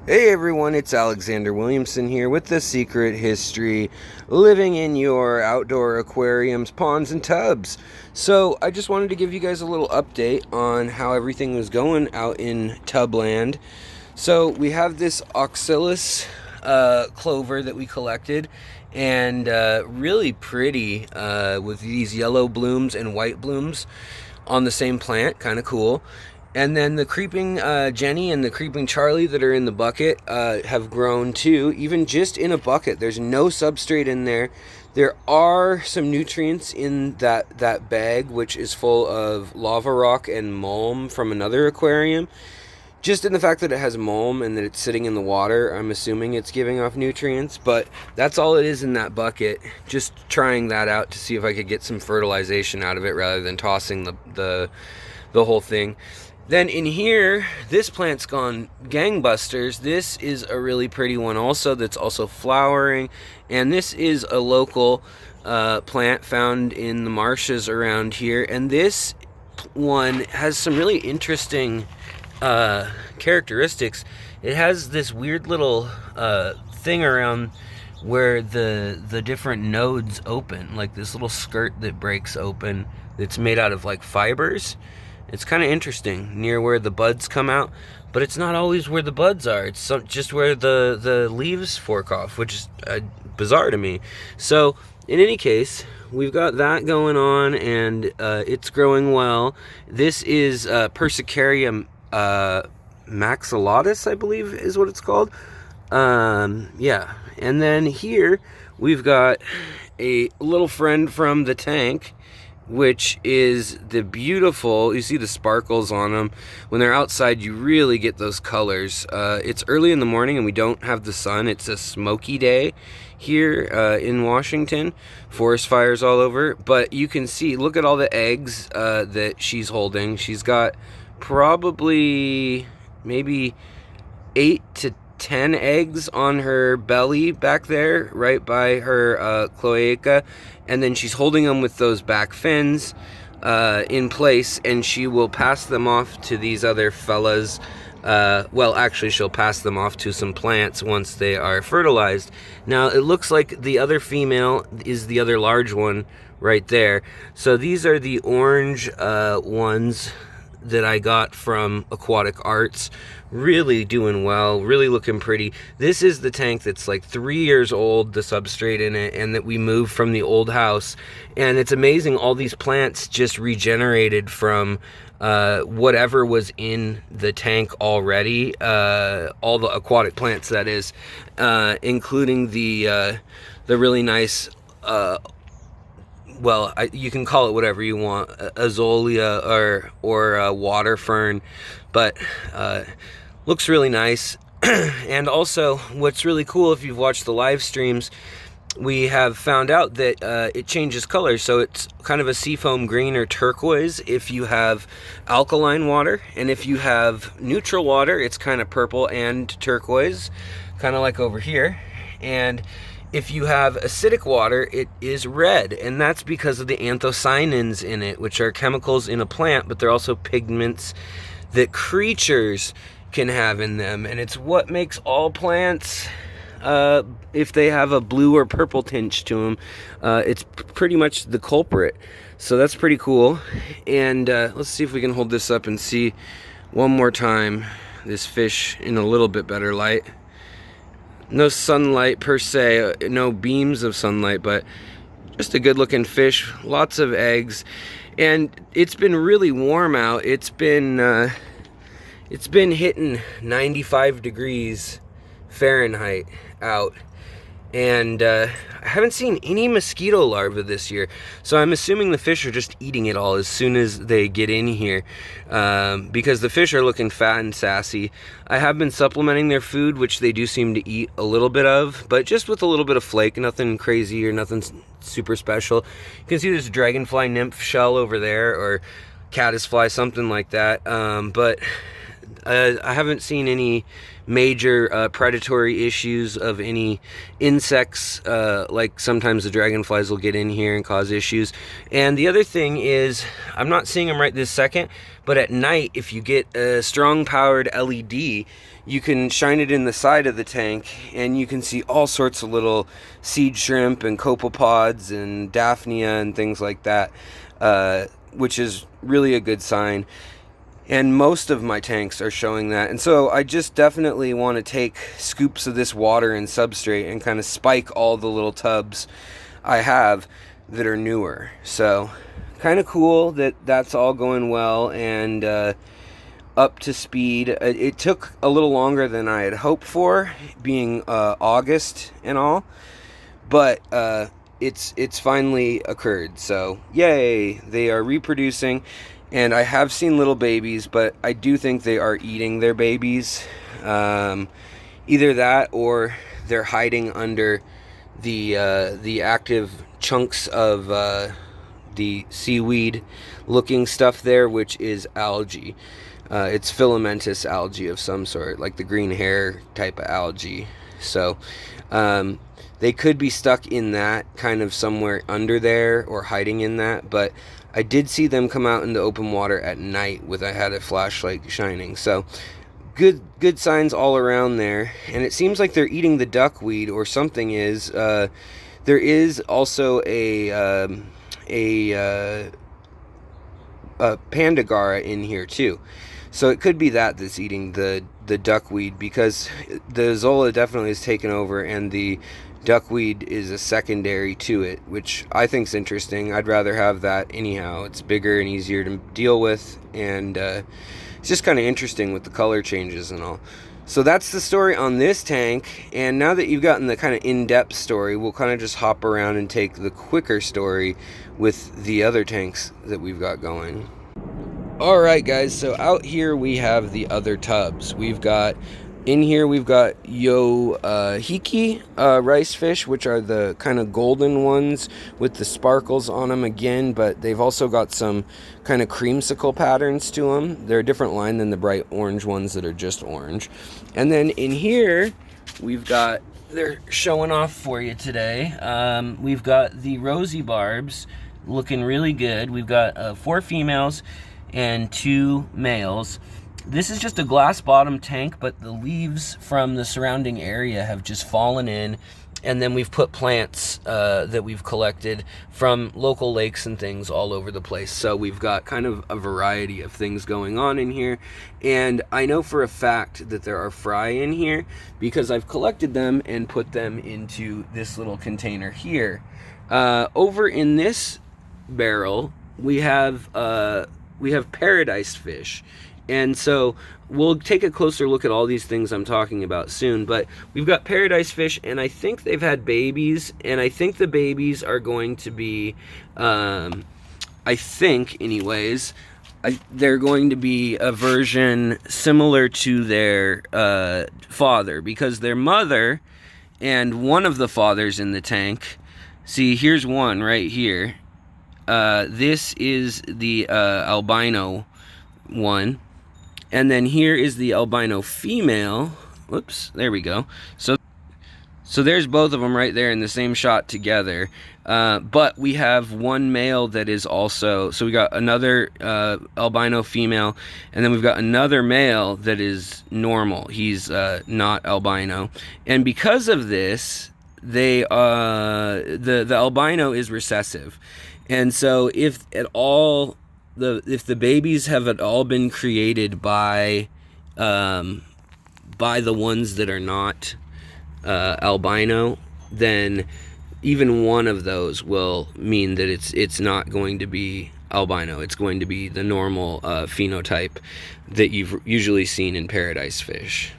Hey everyone, it's Alexander Williamson here with The Secret History, living in your outdoor aquariums, ponds, and tubs. So I just wanted to give you guys a little update on how everything was going out in tubland. So we have this oxalis clover that we collected, and really pretty with these yellow blooms and white blooms on the same plant, kind of cool. And then the creeping Jenny and the creeping Charlie that are in the bucket have grown too, even just in a bucket. There's no substrate in there. There are some nutrients in that bag, which is full of lava rock and mulm from another aquarium. Just in the fact that it has mulm and that it's sitting in the water, I'm assuming it's giving off nutrients. But that's all it is in that bucket. Just trying that out to see if I could get some fertilization out of it rather than tossing the whole thing. Then in here, this plant's gone gangbusters. This is a really pretty one also that's also flowering. And this is a local plant found in the marshes around here. And this one has some really interesting characteristics. It has this weird little thing around where the different nodes open. Like this little skirt that breaks open that's made out of like fibers. It's kind of interesting, near where the buds come out, but it's not always where the buds are. It's just where the leaves fork off, which is bizarre to me. So, in any case, we've got that going on, and it's growing well. This is Persicaria maxillatus, I believe is what it's called. Yeah, and then here we've got a little friend from the tank, which is the beautiful, you see the sparkles on them. When they're outside, you really get those colors. It's early in the morning and we don't have the sun. It's a smoky day here in Washington. Forest fires all over. But you can see, look at all the eggs that she's holding. She's got probably maybe 8 to 10 eggs on her belly back there, right by her cloaca, and then she's holding them with those back fins in place, and she will pass them off to these other fellas. Well, actually, she'll pass them off to some plants once they are fertilized. Now, it looks like the other female is the other large one right there. So these are the orange ones that I got from Aquatic Arts. Really doing well, really looking pretty. This is the tank that's like 3 years old, the substrate in it, and that we moved from the old house. And it's amazing, all these plants just regenerated from whatever was in the tank already. All the aquatic plants, that is, including the really nice well, you can call it whatever you want, azolia or water fern, but looks really nice. And also, what's really cool, if you've watched the live streams, we have found out that it changes color. So it's kind of a seafoam green or turquoise if you have alkaline water, and if you have neutral water, it's kind of purple and turquoise, kind of like over here. And if you have acidic water, it is red, and that's because of the anthocyanins in it, which are chemicals in a plant, but they're also pigments that creatures can have in them. And it's what makes all plants, if they have a blue or purple tinge to them, it's pretty much the culprit. So that's pretty cool. And let's see if we can hold this up and see one more time this fish in a little bit better light. No sunlight per se, no beams of sunlight, but just a good looking fish, lots of eggs. And it's been really warm out. It's been hitting 95 degrees Fahrenheit out. And I haven't seen any mosquito larvae this year. So I'm assuming the fish are just eating it all as soon as they get in here. Because the fish are looking fat and sassy. I have been supplementing their food, which they do seem to eat a little bit of. But just with a little bit of flake, nothing crazy or nothing super special. You can see there's a dragonfly nymph shell over there, or caddisfly, something like that. But I haven't seen any major predatory issues of any insects, like sometimes the dragonflies will get in here and cause issues. And the other thing is, I'm not seeing them right this second, but at night, if you get a strong powered LED, you can shine it in the side of the tank and you can see all sorts of little seed shrimp and copepods and daphnia and things like that, which is really a good sign. And most of my tanks are showing that. And so I just definitely want to take scoops of this water and substrate and kind of spike all the little tubs I have that are newer. So kind of cool that that's all going well and up to speed. It took a little longer than I had hoped for, being August and all, but it's finally occurred. So yay, they are reproducing. And I have seen little babies, but I do think they are eating their babies. Either that or they're hiding under the active chunks of the seaweed looking stuff there, which is algae. It's filamentous algae of some sort, like the green hair type of algae. So they could be stuck in that kind of somewhere under there or hiding in that, but I did see them come out in the open water at night I had a flashlight shining. So good signs all around there. And it seems like they're eating the duckweed or something. There is also a pandagara in here too. So it could be that's eating the duckweed, because the Zola definitely has taken over and the duckweed is a secondary to it, which I think is interesting. I'd rather have that anyhow. It's bigger and easier to deal with, and it's just kind of interesting with the color changes and all. So that's the story on this tank, and now that you've gotten the kind of in-depth story, we'll kind of just hop around and take the quicker story with the other tanks that we've got going. Alright guys, so out here we have the other tubs. In here we've got yohiki rice fish, which are the kind of golden ones with the sparkles on them again, but they've also got some kind of creamsicle patterns to them. They're a different line than the bright orange ones that are just orange. And then in here they're showing off for you today. We've got the rosy barbs looking really good. We've got 4 females and 2 males. This is just a glass bottom tank, but the leaves from the surrounding area have just fallen in, and then we've put plants that we've collected from local lakes and things all over the place. So we've got kind of a variety of things going on in here, and I know for a fact that there are fry in here because I've collected them and put them into this little container here. Over in this barrel we have paradise fish. And so we'll take a closer look at all these things I'm talking about soon, but we've got paradise fish, and I think they've had babies, and I think the babies are going to be, I think anyways, they're going to be a version similar to their father, because their mother and one of the fathers in the tank, see here's one right here, this is the albino one. And then here is the albino female. Whoops, there we go. So there's both of them right there in the same shot together. But we have one male that is also, so we got another albino female, and then we've got another male that is normal. He's not albino. And because of this, the albino is recessive. And so if at all, if the babies have at all been created by the ones that are not albino, then even one of those will mean that it's not going to be albino. It's going to be the normal phenotype that you've usually seen in paradise fish.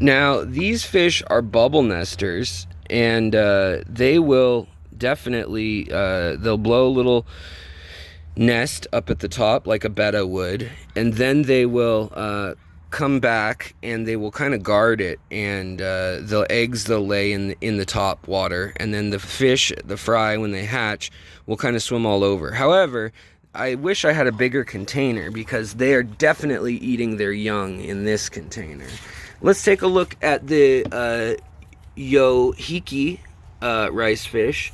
Now these fish are bubble nesters, and they will definitely they'll blow a little nest up at the top like a betta would, and then they will come back and they will kind of guard it, and the eggs they'll lay in the top water, and then the fish, the fry, when they hatch, will kind of swim all over. However, I wish I had a bigger container because they are definitely eating their young in this container. Let's take a look at the Yohiki rice fish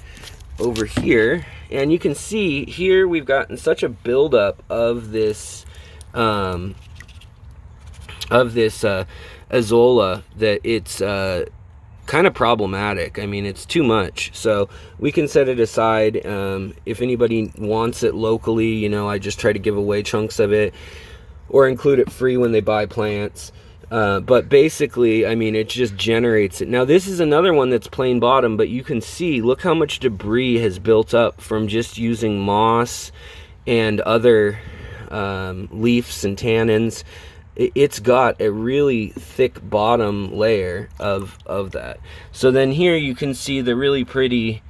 over here, and you can see here we've gotten such a buildup of this azolla that it's kind of problematic. I mean, it's too much, so we can set it aside. If anybody wants it locally, you know, I just try to give away chunks of it or include it free when they buy plants. But basically, I mean, it just generates it. Now, this is another one that's plain bottom, but you can see, look how much debris has built up from just using moss and other leaves and tannins. It's got a really thick bottom layer of that. So then here you can see the really pretty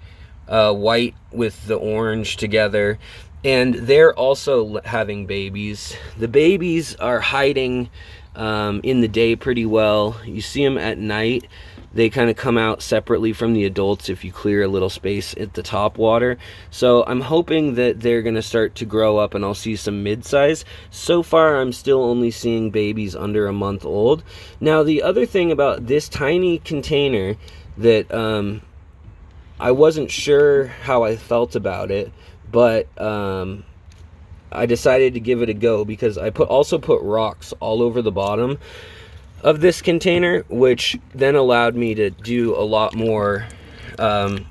white with the orange together, and they're also having babies. The babies are hiding in the day pretty well. You see them at night. They kind of come out separately from the adults if you clear a little space at the top water. So I'm hoping that they're going to start to grow up and I'll see some mid-size. So far, I'm still only seeing babies under a month old. Now, the other thing about this tiny container that I wasn't sure how I felt about it, but I decided to give it a go because I also put rocks all over the bottom of this container, which then allowed me to do a lot more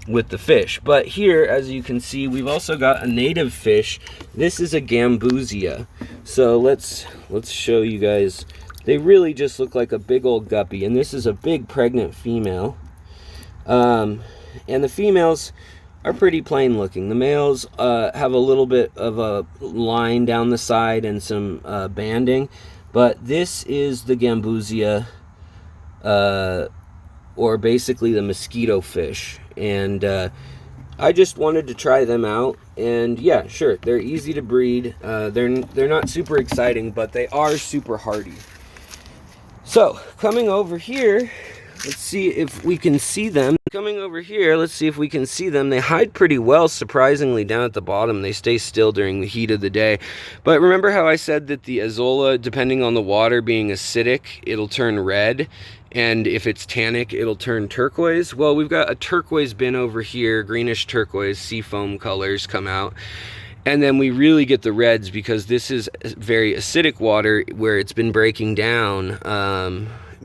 with the fish. But here, as you can see, we've also got a native fish. This is a gambusia. So let's show you guys. They really just look like a big old guppy, and this is a big pregnant female. And the females are pretty plain looking. The males have a little bit of a line down the side and some banding. But this is the gambusia, or basically the mosquito fish. And I just wanted to try them out. And yeah, sure, they're easy to breed. They're not super exciting, but they are super hardy. So, coming over here, let's see if we can see them. Coming over here, let's see if we can see them. They hide pretty well, surprisingly, down at the bottom. They stay still during the heat of the day. But remember how I said that the azolla, depending on the water being acidic, it'll turn red, and if it's tannic, it'll turn turquoise? Well, we've got a turquoise bin over here, greenish turquoise, sea foam colors come out. And then we really get the reds because this is very acidic water where it's been breaking down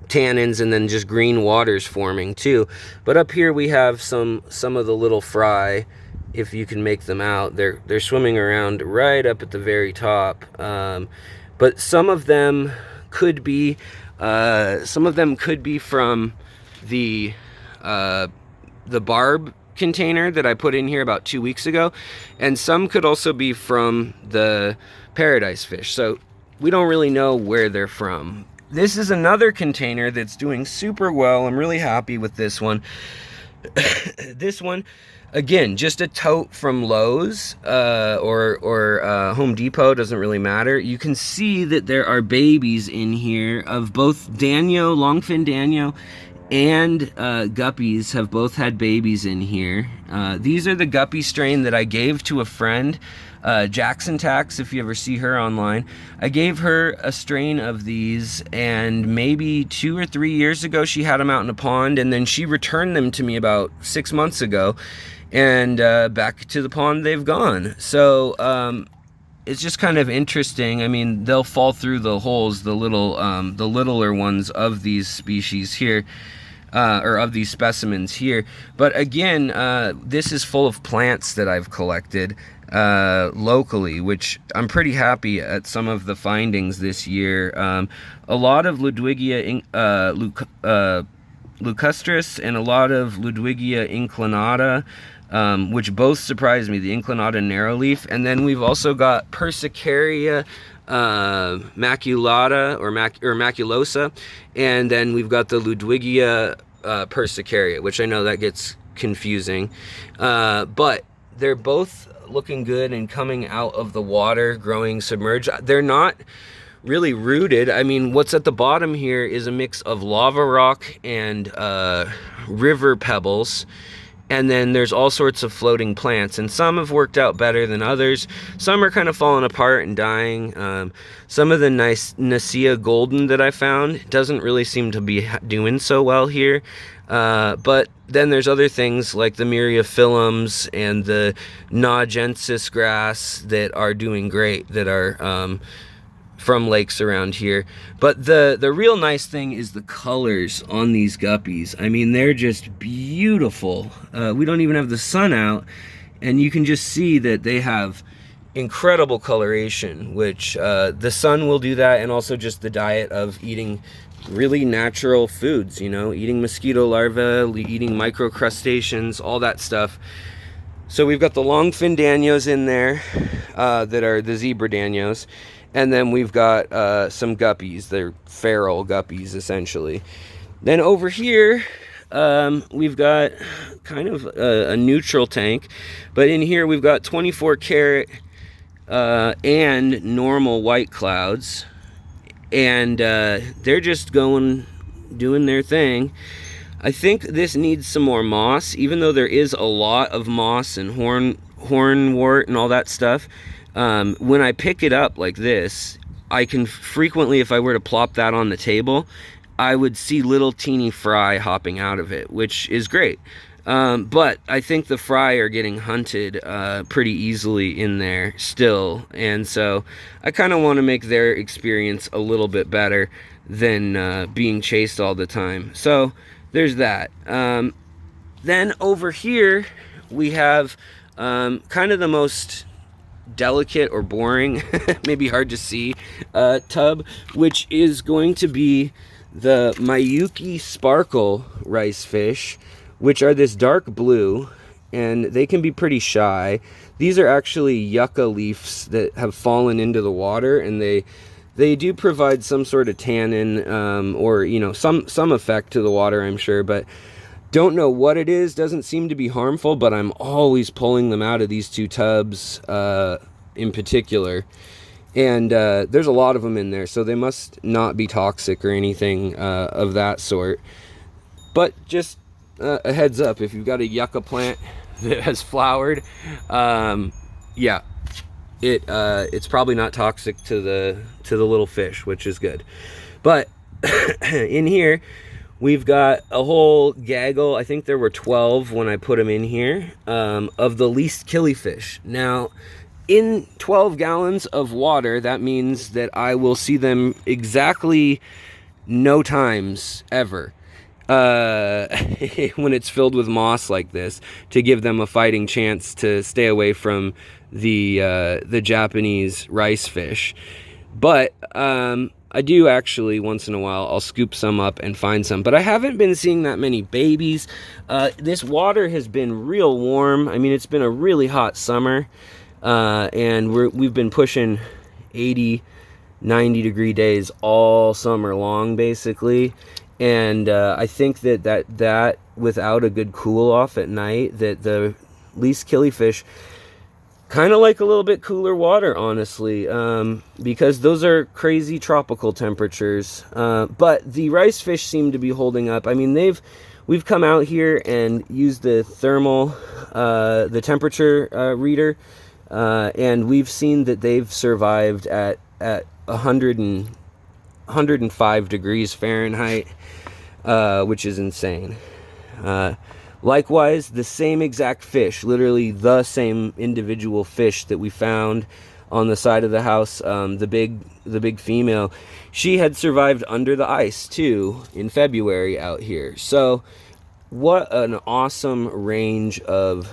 tannins, and then just green waters forming too. But up here we have some of the little fry, if you can make them out. They're swimming around right up at the very top. But some of them could be from the barb container that I put in here about 2 weeks ago, and some could also be from the paradise fish. So we don't really know where they're from. This is another container that's doing super well. I'm really happy with this one. This one, again, just a tote from Lowe's or Home Depot, doesn't really matter. You can see that there are babies in here of both Danio, longfin Danio, and guppies have both had babies in here. These are the guppy strain that I gave to a friend, Jackson Tax, if you ever see her online. I gave her a strain of these, and maybe 2 or 3 years ago she had them out in a pond, and then she returned them to me about 6 months ago, and back to the pond they've gone. So it's just kind of interesting. I mean, they'll fall through the holes, the littler ones of these species here, or of these specimens here. But again, this is full of plants that I've collected locally, which I'm pretty happy at some of the findings this year. A lot of Ludwigia leucostris and a lot of Ludwigia inclinata, which both surprised me, the inclinata narrowleaf. And then we've also got Persicaria maculata or maculosa, and then we've got the Ludwigia persicaria, which I know that gets confusing, but they're both looking good and coming out of the water, growing submerged. They're not really rooted. I mean, what's at the bottom here is a mix of lava rock and river pebbles, And then there's all sorts of floating plants, and some have worked out better than others. Some are kind of falling apart and dying. Some of the nice Nicaea golden that I found doesn't really seem to be doing so well here. But then there's other things like the Myriophyllums and the Nagensis grass that are doing great, that are from lakes around here. But the real nice thing is the colors on these guppies. I mean, they're just beautiful. We don't even have the sun out, and you can just see that they have incredible coloration, which the sun will do that, and also just the diet of eating really natural foods, you know, eating mosquito larvae, eating microcrustaceans, all that stuff. So we've got the longfin danios in there that are the zebra danios. And then we've got some guppies. They're feral guppies, essentially. Then over here, we've got kind of a neutral tank. But in here, we've got 24 karat and normal white clouds. And they're just doing their thing. I think this needs some more moss, even though there is a lot of moss and hornwort and all that stuff. When I pick it up like this, I can frequently, if I were to plop that on the table, I would see little teeny fry hopping out of it, which is great. But I think the fry are getting hunted pretty easily in there still, and so I kind of want to make their experience a little bit better than being chased all the time. So there's that. Then over here we have kind of the most delicate or boring, maybe hard to see, tub, which is going to be the Miyuki Sparkle rice fish, which are this dark blue, and they can be pretty shy. These are actually yucca leaves that have fallen into the water, and they do provide some sort of tannin, or, you know, some effect to the water, I'm sure, but don't know what it is. Doesn't seem to be harmful, but I'm always pulling them out of these two tubs in particular. And there's a lot of them in there, so they must not be toxic or anything of that sort. But just a heads up, if you've got a yucca plant that has flowered, yeah, it's probably not toxic to the little fish, which is good. But in here, we've got a whole gaggle, I think there were 12 when I put them in here, of the least killifish. Now, in 12 gallons of water, that means that I will see them exactly no times ever when it's filled with moss like this, to give them a fighting chance to stay away from the Japanese rice fish. But I do actually, once in a while, I'll scoop some up and find some. But I haven't been seeing that many babies. This water has been real warm. I mean, it's been a really hot summer. And we've been pushing 80, 90 degree days all summer long, basically. And I think that without a good cool off at night, that the least killifish kind of like a little bit cooler water, honestly, because those are crazy tropical temperatures. But the rice fish seem to be holding up. I mean, we've come out here and used the thermal, the temperature reader, and we've seen that they've survived at 105 degrees Fahrenheit, which is insane. Likewise, the same exact fish, literally the same individual fish that we found on the side of the house, the big female, she had survived under the ice too in February out here. So what an awesome range of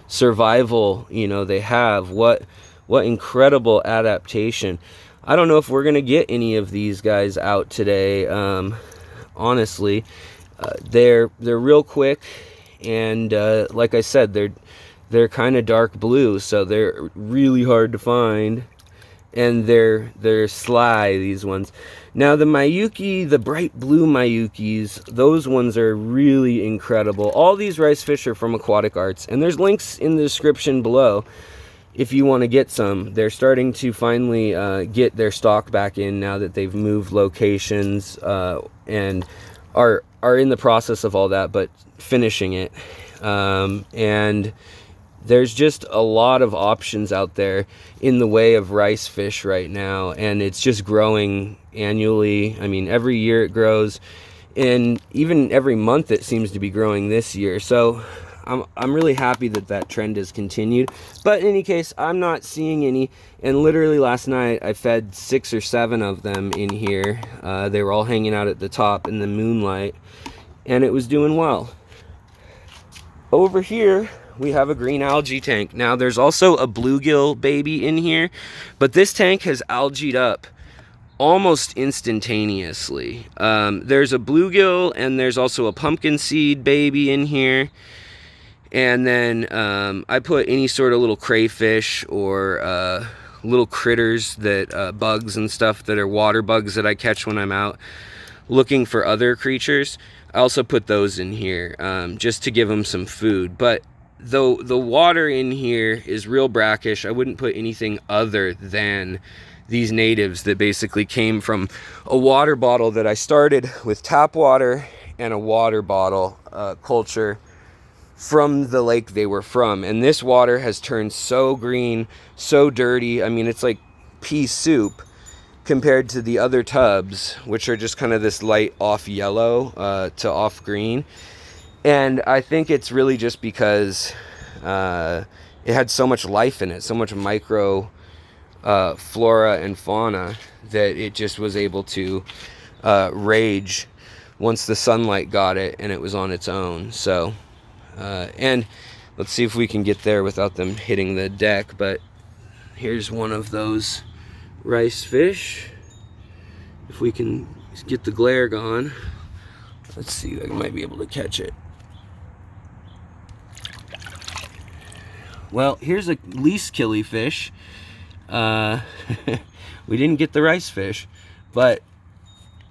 survival, you know, they have. What incredible adaptation. I don't know if we're gonna get any of these guys out today, honestly. They're real quick, and like I said, they're kind of dark blue, so they're really hard to find, and they're sly, these ones. Now the Miyuki, the bright blue Miyukis, those ones are really incredible. All these rice fish are from Aquatic Arts, and there's links in the description below if you want to get some. They're starting to finally get their stock back in now that they've moved locations, and are are in the process of all that, but finishing it. And there's just a lot of options out there in the way of rice fish right now, and it's just growing annually. I mean, every year it grows, and even every month it seems to be growing this year. So I'm really happy that that trend has continued. But in any case, I'm not seeing any, and literally last night I fed 6 or 7 of them in here. They were all hanging out at the top in the moonlight, and it was doing well. Over here we have a green algae tank. Now there's also a bluegill baby in here, but this tank has algaed up almost instantaneously. There's a bluegill, and there's also a pumpkin seed baby in here. And then I put any sort of little crayfish or little critters that bugs and stuff that are water bugs that I catch when I'm out looking for other creatures. I also put those in here just to give them some food. But though the water in here is real brackish, I wouldn't put anything other than these natives that basically came from a water bottle that I started with tap water and a water bottle culture from the lake they were from. And this water has turned so green, so dirty. I mean, it's like pea soup compared to the other tubs, which are just kind of this light off yellow to off green. And I think it's really just because it had so much life in it, so much micro flora and fauna, that it just was able to rage once the sunlight got it and it was on its own. So and let's see if we can get there without them hitting the deck. But here's one of those rice fish. If we can get the glare gone, let's see, I might be able to catch it. Well, here's a least killifish. We didn't get the rice fish, but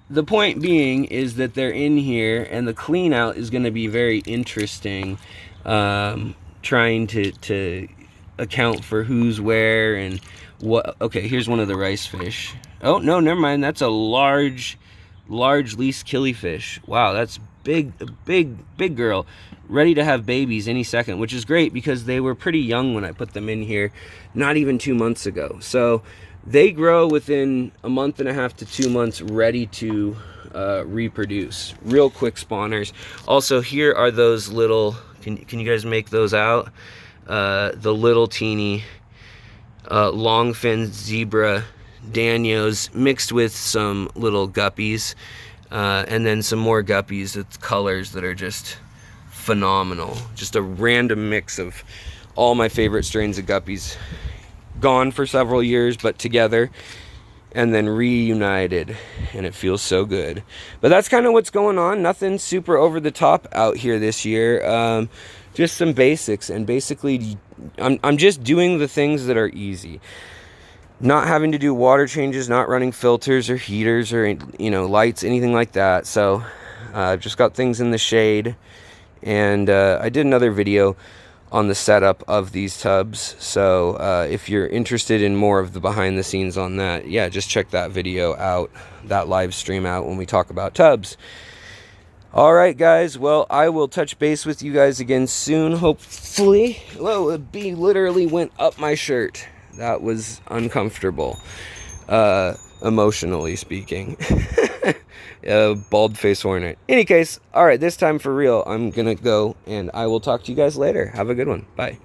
the point being is that they're in here, and the clean out is going to be very interesting, trying to account for who's where and what. Okay, here's one of the rice fish. Oh no, never mind, that's a large least killifish. Wow, that's big girl, ready to have babies any second, which is great because they were pretty young when I put them in here, not even 2 months ago. So they grow within a month and a half to 2 months, ready to reproduce. Real quick spawners. Also, here are those little, can you guys make those out? The little teeny long-finned zebra danios mixed with some little guppies, and then some more guppies with colors that are just phenomenal. Just a random mix of all my favorite strains of guppies, gone for several years but together and then reunited, and it feels so good. But that's kind of what's going on. Nothing super over the top out here this year. Just some basics, and basically I'm just doing the things that are easy. Not having to do water changes, not running filters or heaters or, you know, lights, anything like that. So I've just got things in the shade, and I did another video on the setup of these tubs. So if you're interested in more of the behind the scenes on that, yeah, just check that video out, that live stream out when we talk about tubs. All right, guys. Well, I will touch base with you guys again soon, hopefully. Whoa, a bee literally went up my shirt. That was uncomfortable, emotionally speaking. Bald face hornet. Any case, all right, this time for real, I'm gonna go, and I will talk to you guys later. Have a good one. Bye.